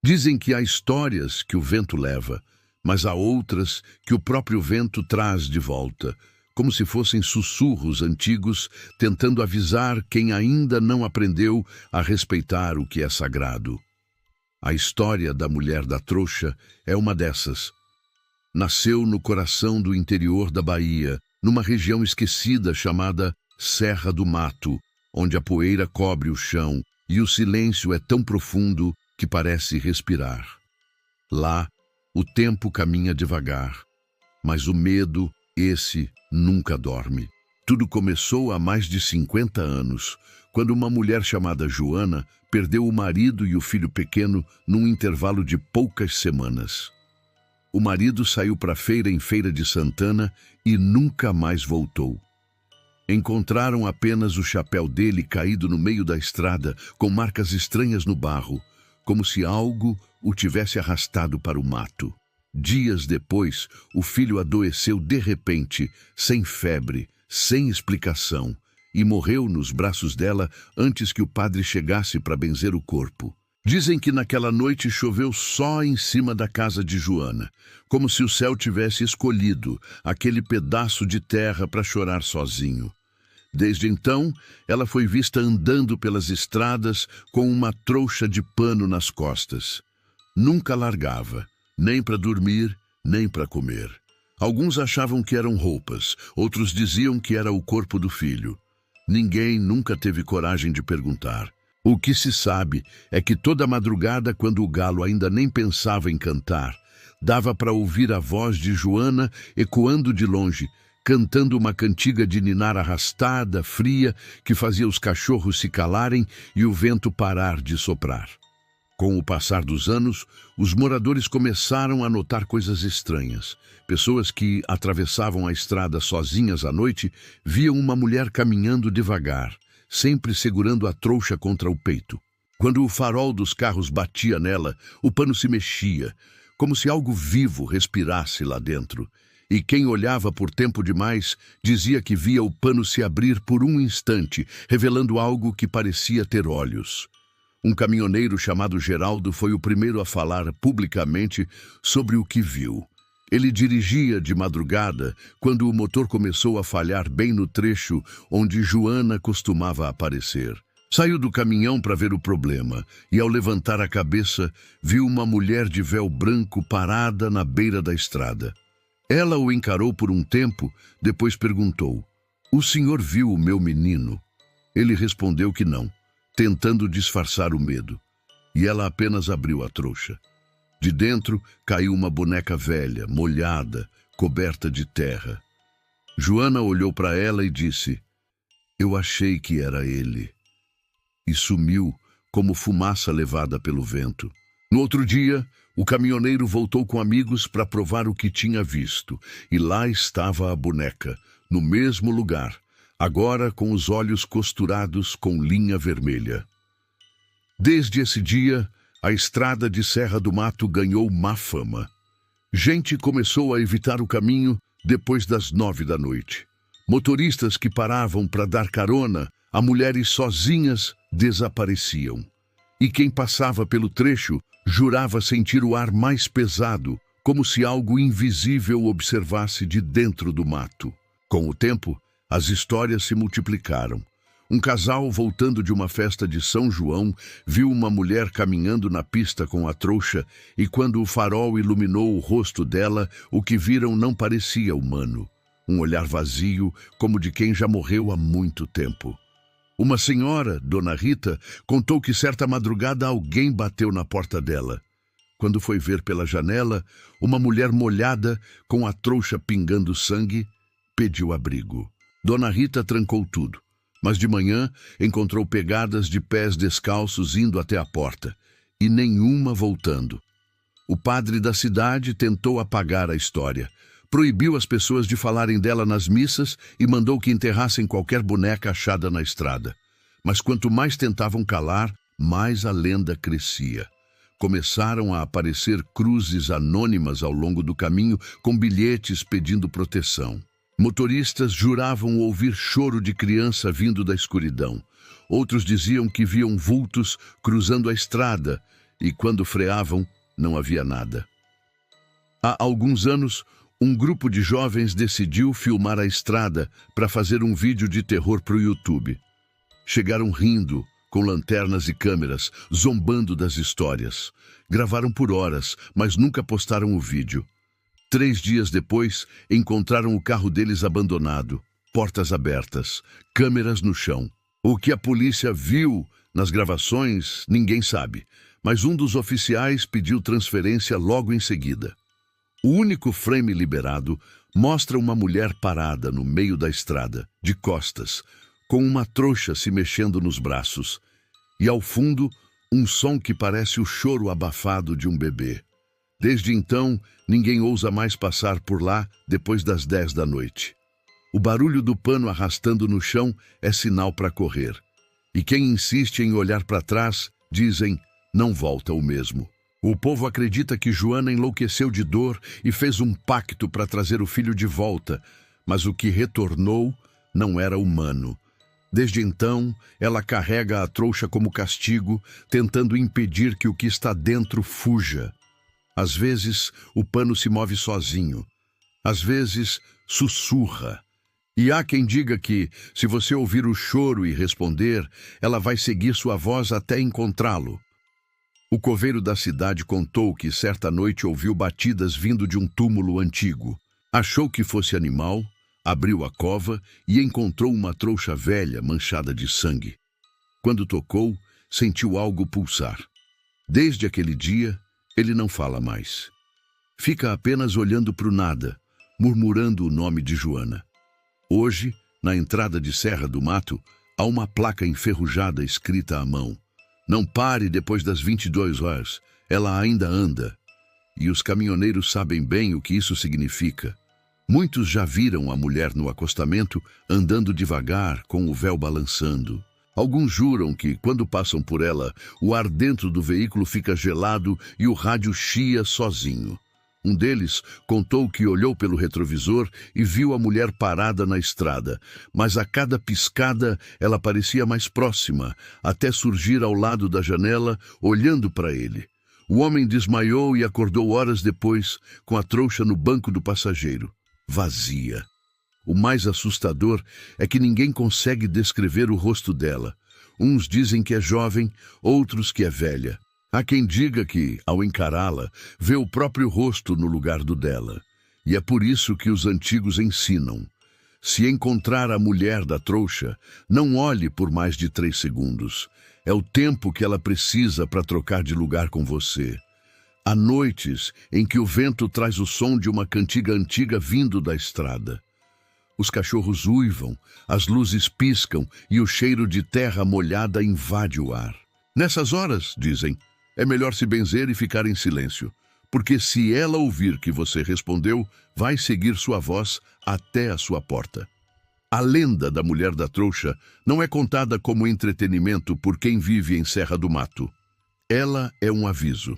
Dizem que há histórias que o vento leva, mas há outras que o próprio vento traz de volta, como se fossem sussurros antigos tentando avisar quem ainda não aprendeu a respeitar o que é sagrado. A história da mulher da trouxa é uma dessas. Nasceu no coração do interior da Bahia, numa região esquecida chamada Serra do Mato, onde a poeira cobre o chão e o silêncio é tão profundo que parece respirar. Lá, o tempo caminha devagar, mas o medo, esse, nunca dorme. Tudo começou há mais de 50 anos, quando uma mulher chamada Joana perdeu o marido e o filho pequeno num intervalo de poucas semanas. O marido saiu para a feira em Feira de Santana e nunca mais voltou. Encontraram apenas o chapéu dele caído no meio da estrada, com marcas estranhas no barro, como se algo o tivesse arrastado para o mato. Dias depois, o filho adoeceu de repente, sem febre, sem explicação, e morreu nos braços dela antes que o padre chegasse para benzer o corpo. Dizem que naquela noite choveu só em cima da casa de Joana, como se o céu tivesse escolhido aquele pedaço de terra para chorar sozinho. Desde então, ela foi vista andando pelas estradas com uma trouxa de pano nas costas. Nunca largava, nem para dormir, nem para comer. Alguns achavam que eram roupas, outros diziam que era o corpo do filho. Ninguém nunca teve coragem de perguntar. O que se sabe é que toda madrugada, quando o galo ainda nem pensava em cantar, dava para ouvir a voz de Joana ecoando de longe, cantando uma cantiga de ninar arrastada, fria, que fazia os cachorros se calarem e o vento parar de soprar. Com o passar dos anos, os moradores começaram a notar coisas estranhas. Pessoas que atravessavam a estrada sozinhas à noite viam uma mulher caminhando devagar, sempre segurando a trouxa contra o peito. Quando o farol dos carros batia nela, o pano se mexia, como se algo vivo respirasse lá dentro. E quem olhava por tempo demais dizia que via o pano se abrir por um instante, revelando algo que parecia ter olhos. Um caminhoneiro chamado Geraldo foi o primeiro a falar publicamente sobre o que viu. Ele dirigia de madrugada quando o motor começou a falhar bem no trecho onde Joana costumava aparecer. Saiu do caminhão para ver o problema e, ao levantar a cabeça, viu uma mulher de véu branco parada na beira da estrada. Ela o encarou por um tempo, depois perguntou: "O senhor viu o meu menino?" Ele respondeu que não, tentando disfarçar o medo, e ela apenas abriu a trouxa. De dentro caiu uma boneca velha, molhada, coberta de terra. Joana olhou para ela e disse: "Eu achei que era ele." E sumiu como fumaça levada pelo vento. No outro dia, o caminhoneiro voltou com amigos para provar o que tinha visto, e lá estava a boneca, no mesmo lugar, agora com os olhos costurados com linha vermelha. Desde esse dia, a estrada de Serra do Mato ganhou má fama. Gente começou a evitar o caminho depois das 9 da noite. Motoristas que paravam para dar carona a mulheres sozinhas desapareciam. E quem passava pelo trecho jurava sentir o ar mais pesado, como se algo invisível observasse de dentro do mato. Com o tempo, as histórias se multiplicaram. Um casal, voltando de uma festa de São João, viu uma mulher caminhando na pista com a trouxa e, quando o farol iluminou o rosto dela, o que viram não parecia humano. Um olhar vazio, como de quem já morreu há muito tempo. Uma senhora, Dona Rita, contou que certa madrugada alguém bateu na porta dela. Quando foi ver pela janela, uma mulher molhada, com a trouxa pingando sangue, pediu abrigo. Dona Rita trancou tudo, mas de manhã encontrou pegadas de pés descalços indo até a porta, e nenhuma voltando. O padre da cidade tentou apagar a história, proibiu as pessoas de falarem dela nas missas e mandou que enterrassem qualquer boneca achada na estrada. Mas quanto mais tentavam calar, mais a lenda crescia. Começaram a aparecer cruzes anônimas ao longo do caminho com bilhetes pedindo proteção. Motoristas juravam ouvir choro de criança vindo da escuridão. Outros diziam que viam vultos cruzando a estrada, e quando freavam, não havia nada. Há alguns anos, um grupo de jovens decidiu filmar a estrada para fazer um vídeo de terror para o YouTube. Chegaram rindo, com lanternas e câmeras, zombando das histórias. Gravaram por horas, mas nunca postaram o vídeo. 3 dias depois, encontraram o carro deles abandonado, portas abertas, câmeras no chão. O que a polícia viu nas gravações, ninguém sabe, mas um dos oficiais pediu transferência logo em seguida. O único frame liberado mostra uma mulher parada no meio da estrada, de costas, com uma trouxa se mexendo nos braços. E ao fundo, um som que parece o choro abafado de um bebê. Desde então, ninguém ousa mais passar por lá depois das 10 da noite. O barulho do pano arrastando no chão é sinal para correr. E quem insiste em olhar para trás, dizem, não volta o mesmo. O povo acredita que Joana enlouqueceu de dor e fez um pacto para trazer o filho de volta, mas o que retornou não era humano. Desde então, ela carrega a trouxa como castigo, tentando impedir que o que está dentro fuja. Às vezes, o pano se move sozinho. Às vezes, sussurra. E há quem diga que, se você ouvir o choro e responder, ela vai seguir sua voz até encontrá-lo. O coveiro da cidade contou que certa noite ouviu batidas vindo de um túmulo antigo. Achou que fosse animal, abriu a cova e encontrou uma trouxa velha manchada de sangue. Quando tocou, sentiu algo pulsar. Desde aquele dia, ele não fala mais. Fica apenas olhando para o nada, murmurando o nome de Joana. Hoje, na entrada de Serra do Mato, há uma placa enferrujada escrita à mão. Não pare depois das 22 horas, ela ainda anda. E os caminhoneiros sabem bem o que isso significa. Muitos já viram a mulher no acostamento andando devagar, com o véu balançando. Alguns juram que, quando passam por ela, o ar dentro do veículo fica gelado e o rádio chia sozinho. Um deles contou que olhou pelo retrovisor e viu a mulher parada na estrada, mas a cada piscada ela parecia mais próxima, até surgir ao lado da janela, olhando para ele. O homem desmaiou e acordou horas depois, com a trouxa no banco do passageiro, vazia. O mais assustador é que ninguém consegue descrever o rosto dela. Uns dizem que é jovem, outros que é velha. Há quem diga que, ao encará-la, vê o próprio rosto no lugar do dela. E é por isso que os antigos ensinam. Se encontrar a mulher da trouxa, não olhe por mais de 3 segundos. É o tempo que ela precisa para trocar de lugar com você. Há noites em que o vento traz o som de uma cantiga antiga vindo da estrada. Os cachorros uivam, as luzes piscam e o cheiro de terra molhada invade o ar. Nessas horas, dizem, é melhor se benzer e ficar em silêncio, porque se ela ouvir que você respondeu, vai seguir sua voz até a sua porta. A lenda da mulher da trouxa não é contada como entretenimento por quem vive em Serra do Mato. Ela é um aviso,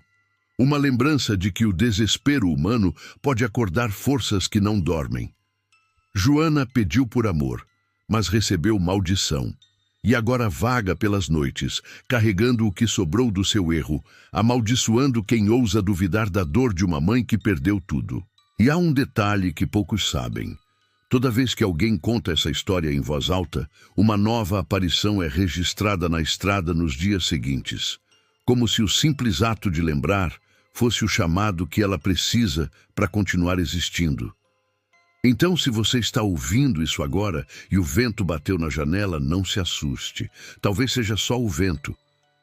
uma lembrança de que o desespero humano pode acordar forças que não dormem. Joana pediu por amor, mas recebeu maldição. E agora vaga pelas noites, carregando o que sobrou do seu erro, amaldiçoando quem ousa duvidar da dor de uma mãe que perdeu tudo. E há um detalhe que poucos sabem. Toda vez que alguém conta essa história em voz alta, uma nova aparição é registrada na estrada nos dias seguintes, como se o simples ato de lembrar fosse o chamado que ela precisa para continuar existindo. Então, se você está ouvindo isso agora e o vento bateu na janela, não se assuste. Talvez seja só o vento.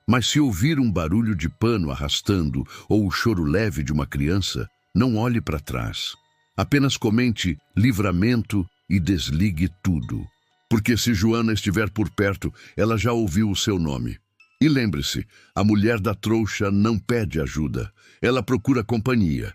Mas se ouvir um barulho de pano arrastando ou o choro leve de uma criança, não olhe para trás. Apenas comente livramento e desligue tudo. Porque se Joana estiver por perto, ela já ouviu o seu nome. E lembre-se, a mulher da trouxa não pede ajuda. Ela procura companhia.